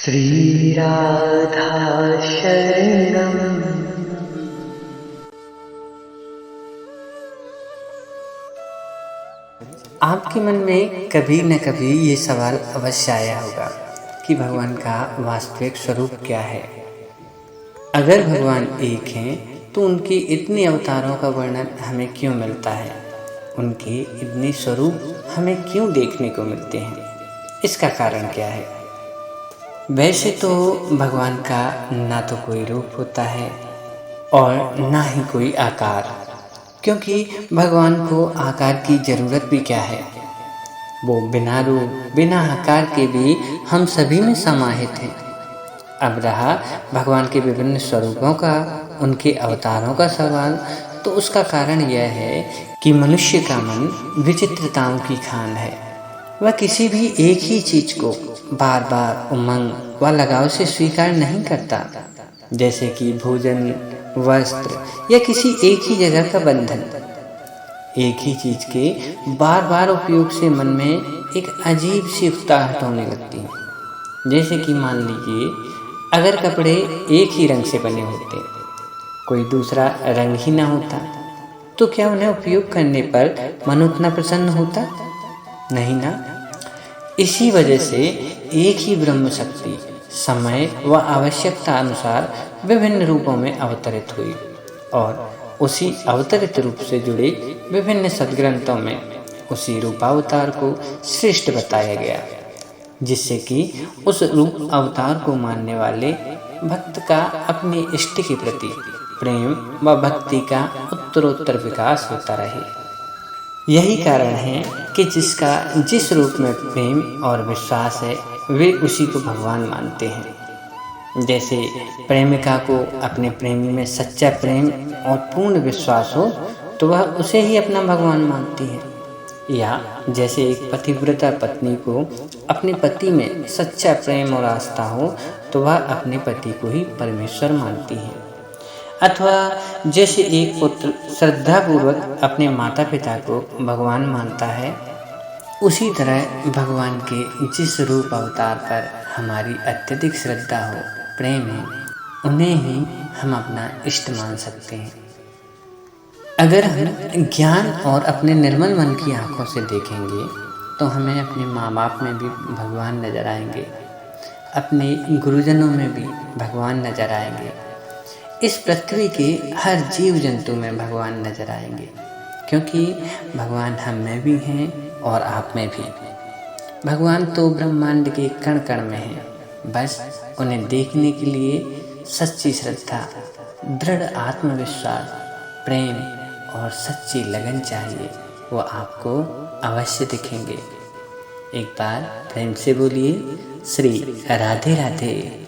श्रीराधा शरणम्। आपके मन में कभी न कभी ये सवाल अवश्य आया होगा कि भगवान का वास्तविक स्वरूप क्या है। अगर भगवान एक हैं तो उनके इतने अवतारों का वर्णन हमें क्यों मिलता है, उनके इतने स्वरूप हमें क्यों देखने को मिलते हैं, इसका कारण क्या है। वैसे तो भगवान का ना तो कोई रूप होता है और ना ही कोई आकार, क्योंकि भगवान को आकार की ज़रूरत भी क्या है। वो बिना रूप बिना आकार के भी हम सभी में समाहित हैं। अब रहा भगवान के विभिन्न स्वरूपों का, उनके अवतारों का सवाल, तो उसका कारण यह है कि मनुष्य का मन विचित्रताओं की खान है। वह किसी भी एक ही चीज़ को बार बार उमंग व लगाव से स्वीकार नहीं करता, जैसे कि भोजन, वस्त्र या किसी एक ही जगह का बंधन। एक ही चीज़ के बार बार उपयोग से मन में एक अजीब सी उकताहट होने लगती है। जैसे कि मान लीजिए, अगर कपड़े एक ही रंग से बने होते, कोई दूसरा रंग ही ना होता, तो क्या उन्हें उपयोग करने पर मन उतना प्रसन्न होता? नहीं ना। इसी वजह से एक ही ब्रह्म शक्ति समय व आवश्यकता अनुसार विभिन्न रूपों में अवतरित हुई और उसी अवतरित रूप से जुड़े विभिन्न सद्ग्रंथों में उसी रूपावतार को श्रेष्ठ बताया गया, जिससे कि उस रूप अवतार को मानने वाले भक्त का अपने इष्ट के प्रति प्रेम व भक्ति का उत्तरोत्तर विकास होता रहे। यही कारण है कि जिसका जिस रूप में प्रेम और विश्वास है, वे उसी को भगवान मानते हैं। जैसे प्रेमिका को अपने प्रेमी में सच्चा प्रेम और पूर्ण विश्वास हो तो वह उसे ही अपना भगवान मानती है, या जैसे एक पतिव्रता पत्नी को अपने पति में सच्चा प्रेम और आस्था हो तो वह अपने पति को ही परमेश्वर मानती है। अथवा जैसे एक पुत्र श्रद्धापूर्वक अपने माता पिता को भगवान मानता है, उसी तरह भगवान के जिस रूप अवतार पर हमारी अत्यधिक श्रद्धा हो, प्रेम है, उन्हें ही हम अपना इष्ट मान सकते हैं। अगर हम ज्ञान और अपने निर्मल मन की आंखों से देखेंगे तो हमें अपने माँ बाप में भी भगवान नजर आएंगे, अपने गुरुजनों में भी भगवान नजर आएंगे, इस पृथ्वी के हर जीव जंतु में भगवान नजर आएंगे, क्योंकि भगवान हम में भी हैं और आप में भी। भगवान तो ब्रह्मांड के कण कण में हैं, बस उन्हें देखने के लिए सच्ची श्रद्धा, दृढ़ आत्मविश्वास, प्रेम और सच्ची लगन चाहिए। वो आपको अवश्य दिखेंगे। एक बार प्रेम से बोलिए, श्री राधे राधे।